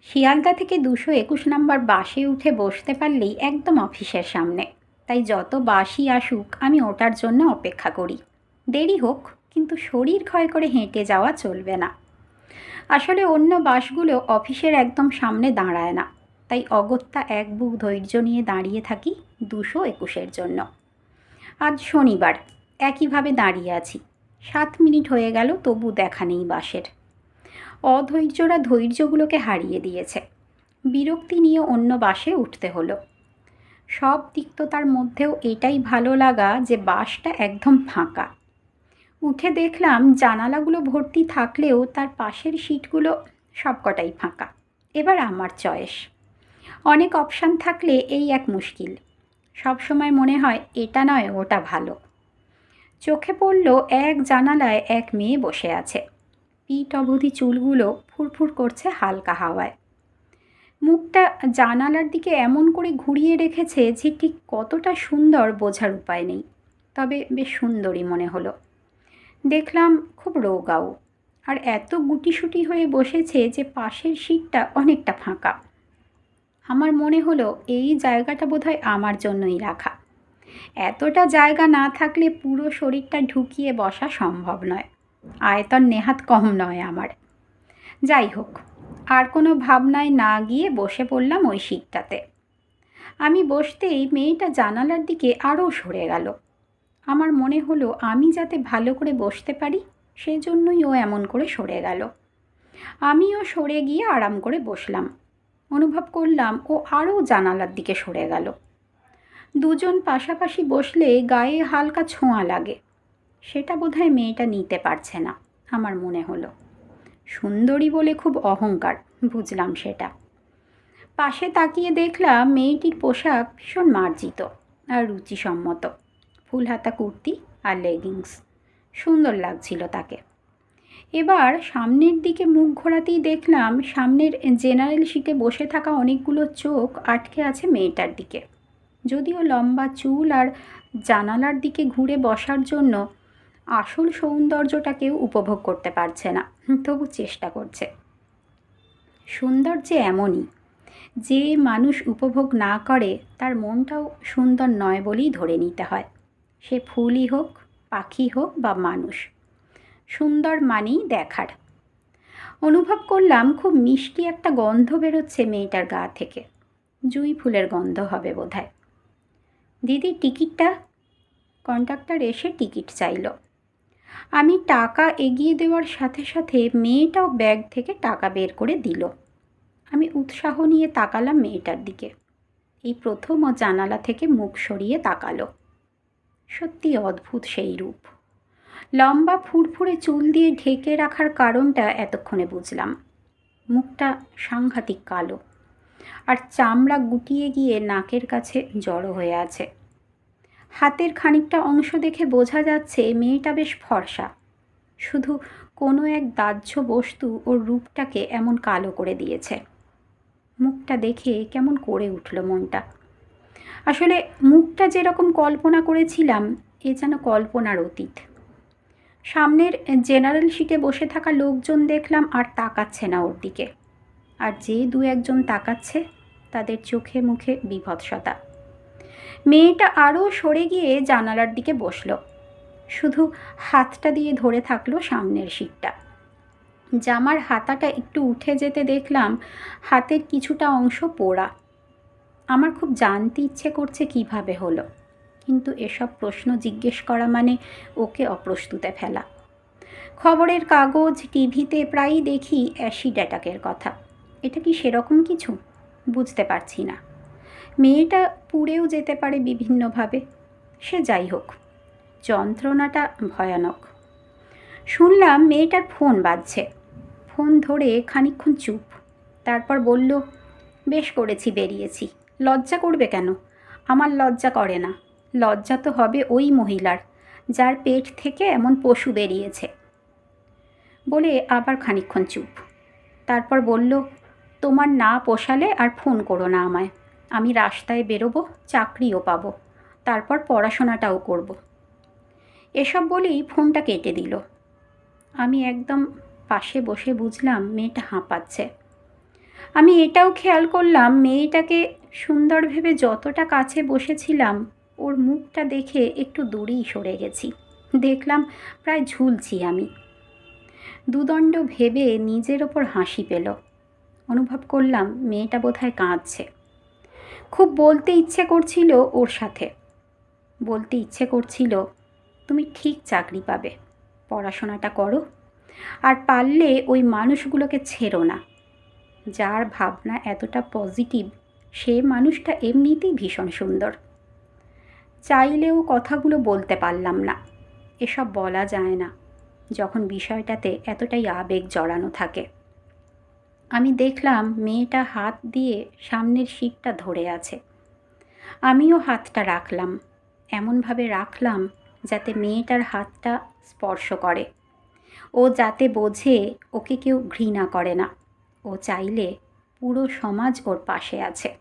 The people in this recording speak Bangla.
শিয়ালদা থেকে ২২১ নম্বর বাসে উঠে বসতে পারলেই একদম অফিসের সামনে। তাই যত বাসই আসুক আমি ওটার জন্য অপেক্ষা করি। দেরি হোক, কিন্তু শরীর ক্ষয় করে হেঁটে যাওয়া চলবে না। আসলে অন্য বাসগুলো অফিসের একদম সামনে দাঁড়ায় না, তাই অগত্যা এক বুক ধৈর্য নিয়ে দাঁড়িয়ে থাকি ২২১-এর জন্য। আজ শনিবার, একইভাবে দাঁড়িয়ে আছি। ৭ মিনিট হয়ে গেল, তবু দেখা নেই বাসের। অধৈর্যরা ধৈর্যগুলোকে হারিয়ে দিয়েছে। বিরক্তি নিয়ে অন্য বাসে উঠতে হলো। সব তিক্ততার মধ্যেও এটাই ভালো লাগা যে বাসটা একদম ফাঁকা। উঠে দেখলাম জানালাগুলো ভর্তি থাকলেও তার পাশের সিটগুলো সবকটাই ফাঁকা। এবার আমার চয়েস। অনেক অপশান থাকলে এই এক মুশকিল। সব সময় মনে হয় এটা নয় ওটা ভালো। চোখে পড়ল এক জানালায় এক মেয়ে বসে আছে। পিঠ অবধি চুলগুলো ফুরফুর করছে হালকা হাওয়ায়। মুখটা জানালার দিকে এমন করে ঘুরিয়ে রেখেছে যে ঠিক কতটা সুন্দর বোঝার উপায় নেই, তবে বেশ সুন্দরী মনে হলো। দেখলাম খুব রোগাও, আর এত গুটিসুটি হয়ে বসেছে যে পাশের সিটটা অনেকটা ফাঁকা। আমার মনে হলো এই জায়গাটা বোধহয় আমার জন্যই রাখা। এতটা জায়গা না থাকলে পুরো শরীরটা ঢুকিয়ে বসা সম্ভব নয়। আয়তন নেহাত কম নয় আমার। যাই হোক, আর কোনো ভাবনায় না গিয়ে বসে পড়লাম ওই সিটটাতে। আমি বসতেই মেয়েটা জানালার দিকে আরও সরে গেল। আমার মনে হলো আমি যাতে ভালো করে বসতে পারি সেজন্যই ও এমন করে সরে গেল। আমিও সরে গিয়ে আরাম করে বসলাম। অনুভব করলাম ও আরও জানালার দিকে সরে গেল। দুজন পাশাপাশি বসলে গায়ে হালকা ছোঁয়া লাগে, সেটা বোধহয় মেয়েটা নিতে পারছে না। আমার মনে হলো সুন্দরী বলে খুব অহংকার, বুঝলাম সেটা। পাশে তাকিয়ে দেখলাম মেয়েটির পোশাক ভীষণ মার্জিত আর রুচিসম্মত। ফুলহাতা কুর্তি আর লেগিংস, সুন্দর লাগছিল তাকে। এবার সামনের দিকে মুখ ঘোরাতেই দেখলাম সামনের জেনারেল সিটে বসে থাকা অনেকগুলো চোখ আটকে আছে মেয়েটার দিকে। যদিও লম্বা চুল আর জানালার দিকে ঘুরে বসার জন্য আসল সৌন্দর্যটা কেউ উপভোগ করতে পারছে না, তবু চেষ্টা করছে। সৌন্দর্য এমনই, যে মানুষ উপভোগ না করে তার মনটাও সুন্দর নয় বলেই ধরে নিতে হয়। সে ফুলই হোক, পাখি হোক বা মানুষ, সুন্দর মানেই দেখার। অনুভব করলাম খুব মিষ্টি একটা গন্ধ বেরোচ্ছে মেয়েটার গা থেকে। জুঁই ফুলের গন্ধ হবে বোধহয়। দিদি, টিকিটটা? কন্ডাক্টর এসে টিকিট চাইল। আমি টাকা এগিয়ে দেওয়ার সাথে সাথে মেয়েটাও ব্যাগ থেকে টাকা বের করে দিল। আমি উৎসাহ নিয়ে তাকালাম মেয়েটার দিকে। এই প্রথম ও জানালা থেকে মুখ সরিয়ে তাকালো। সত্যি অদ্ভুত সেই রূপ। লম্বা ফুরফুরে চুল দিয়ে ঢেকে রাখার কারণটা এতক্ষণে বুঝলাম। মুখটা সাংঘাতিক কালো, আর চামড়া গুটিয়ে গিয়ে নাকের কাছে জড়ো হয়ে আছে। হাতের খানিকটা অংশ দেখে বোঝা যাচ্ছে মেয়েটা বেশ ফর্সা। শুধু কোনো এক দাহ্য বস্তু ওর রূপটাকে এমন কালো করে দিয়েছে। মুখটা দেখে কেমন করে উঠল মনটা। আসলে মুখটা যেরকম কল্পনা করেছিলাম এ যেন কল্পনার অতীত। সামনের জেনারেল সিটে বসে থাকা লোকজন দেখলাম আর তাকাচ্ছে না ওর দিকে, আর যে দু একজন তাকাচ্ছে তাদের চোখে মুখে বীভৎসতা। মেয়েটা আরও সরে গিয়ে জানালার দিকে বসল, শুধু হাতটা দিয়ে ধরে থাকলো সামনের সিটটা। জামার হাতাটা একটু উঠে যেতে দেখলাম হাতের কিছুটা অংশ পোড়া। আমার খুব জানতে ইচ্ছে করছে কিভাবে হলো, কিন্তু এসব প্রশ্ন জিজ্ঞেস করা মানে ওকে অপ্রস্তুতে ফেলা। খবরের কাগজ, টিভিতে প্রায়ই দেখি অ্যাসিড অ্যাটাকের কথা। এটা কি সেরকম কিছু? বুঝতে পারছি না। মেয়েটা পুড়েও যেতে পারে বিভিন্নভাবে। সে যাই হোক, যন্ত্রণাটা ভয়ানক। শুনলাম মেয়েটার ফোন বাজছে। ফোন ধরে খানিকক্ষণ চুপ, তারপর বলল, বেশ করেছি বেরিয়েছি। লজ্জা করবে কেন? আমার লজ্জা করে না। লজ্জা তো হবে ওই মহিলার যার পেট থেকে এমন পশু বেরিয়েছে। বলে আবার খানিকক্ষণ চুপ, তারপর বলল, তোমার না পোষালে আর ফোন করো না আমায়। আমি রাস্তায় বেরোবো, চাকরিও পাবো, তারপর পড়াশোনাটাও করব। এসব বলেই ফোনটা কেটে দিল। আমি একদম পাশে বসে বুঝলাম মেয়েটা হাঁপাচ্ছে। আমি এটাও খেয়াল করলাম মেয়েটাকে সুন্দর ভেবে যতটা কাছে বসেছিলাম ওর মুখটা দেখে একটু দূরেই সরে গেছি। দেখলাম প্রায় ঝুলছি আমি। দুদণ্ড ভেবে নিজের ওপর হাসি পেল। অনুভব করলাম মেয়েটা বোধহয় কাঁদছে। খুব বলতে ইচ্ছে করছিল ওর সাথে। বলতে ইচ্ছে করছিল, তুমি ঠিক চাকরি পাবে, পড়াশোনাটা করো, আর পারলে ওই মানুষগুলোকে ছেড়ো না। যার ভাবনা এতটা পজিটিভ সে মানুষটা এমনিতেই ভীষণ সুন্দর। চাইলেও কথাগুলো বলতে পারলাম না। এসব বলা যায় না যখন বিষয়টাতে এতটাই আবেগ জড়ানো থাকে। আমি দেখলাম মেয়েটা হাত দিয়ে সামনের সিটটা ধরে আছে। আমিও হাতটা রাখলাম, এমনভাবে রাখলাম যাতে মেয়েটার হাতটা স্পর্শ করে। ও যাতে বোঝে ওকে কেউ ঘৃণা করে না। ও চাইলে পুরো সমাজ ওর পাশে আছে।